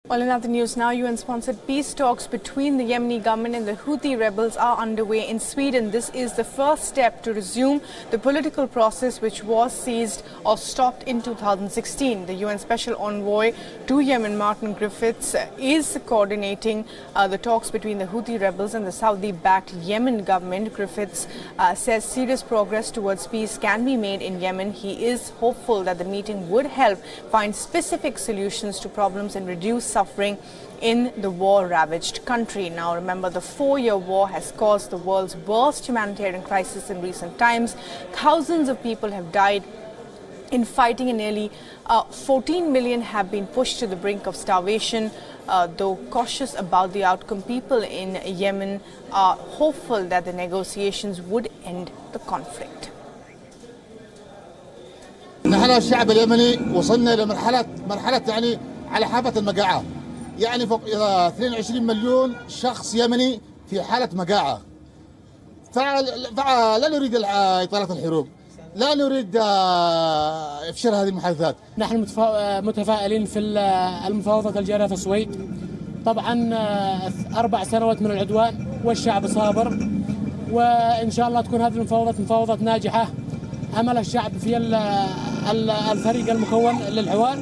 Well, in other news now, UN-sponsored peace talks between the Yemeni government and the Houthi rebels are underway in Sweden. This is the first step to resume the political process which was seized or stopped in 2016. The UN Special Envoy to Yemen, Martin Griffiths, is coordinating the talks between the Houthi rebels and the Saudi-backed Yemen government. Griffiths says serious progress towards peace can be made in Yemen. He is hopeful that the meeting would help find specific solutions to problems and reduce suffering in the war-ravaged country. Now, remember, the 4-year war has caused the world's worst humanitarian crisis in recent times. Thousands of people have died in fighting and nearly 14 million have been pushed to the brink of starvation. Though cautious about the outcome, people in Yemen are hopeful that the negotiations would end the conflict. نحن الشعب اليمني وصلنا إلى مرحلة يعني على حافة المجاعة، يعني فوق 22 مليون شخص يمني في حالة مجاعة. فلا نريد إطالة الحروب، لا نريد إفشال هذه المحادثات. نحن متفائلين في المفاوضات الجارية في السويد. طبعا 4 سنوات من العدوان والشعب صابر، وإن شاء الله تكون هذه المفاوضات مفاوضات ناجحة. أمل الشعب في الفريق المكون للحوار،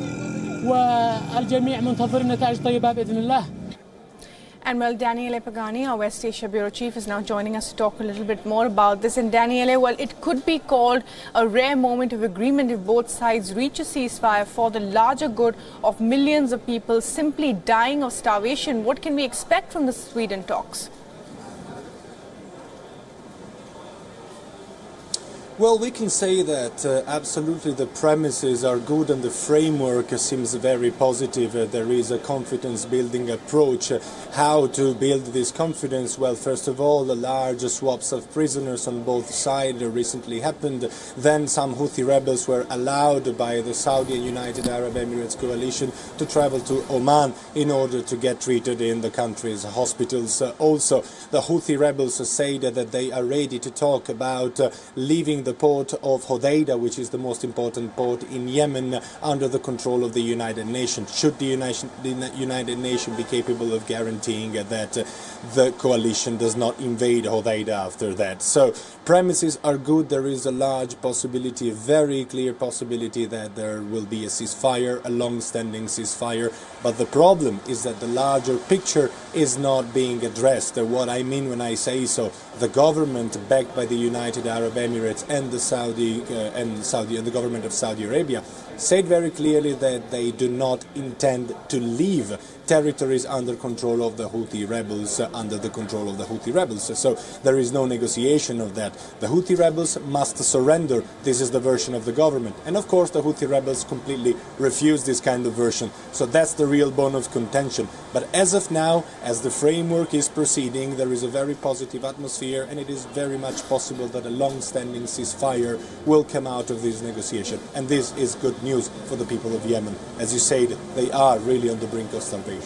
والجميع منتظرين نتائج طيبة بإذن الله. And well, Daniele Pagani, our West Asia Bureau Chief, is now joining us to talk a little bit more about this. And Daniele, well, it could be called a rare moment of agreement if both sides reach a ceasefire for the larger good of millions of people simply dying of starvation. What can we expect from the Sweden talks? Well, we can say that absolutely the premises are good and the framework seems very positive. There is a confidence-building approach. How to build this confidence? Well, first of all, the large swaps of prisoners on both sides recently happened. Then some Houthi rebels were allowed by the Saudi and United Arab Emirates coalition to travel to Oman in order to get treated in the country's hospitals. Also, the Houthi rebels said that they are ready to talk about leaving the port of Hodeida, which is the most important port in Yemen, under the control of the United Nations. Should the United Nations be capable of guaranteeing that the coalition does not invade Hodeida after that? So premises are good. There is a large possibility, a very clear possibility that there will be a ceasefire, a long-standing ceasefire. But the problem is that the larger picture is not being addressed. What I mean when I say so, the government backed by the United Arab Emirates and the government of Saudi Arabia said very clearly that they do not intend to leave territories under control of the Houthi rebels, So there is no negotiation of that. The Houthi rebels must surrender. This is the version of the government. And of course the Houthi rebels completely refuse this kind of version. So that's the real bone of contention. But as of now, as the framework is proceeding, there is a very positive atmosphere, and it is very much possible that a long-standing ceasefire will come out of this negotiation. And this is good news for the people of Yemen. As you said, they are really on the brink of starvation.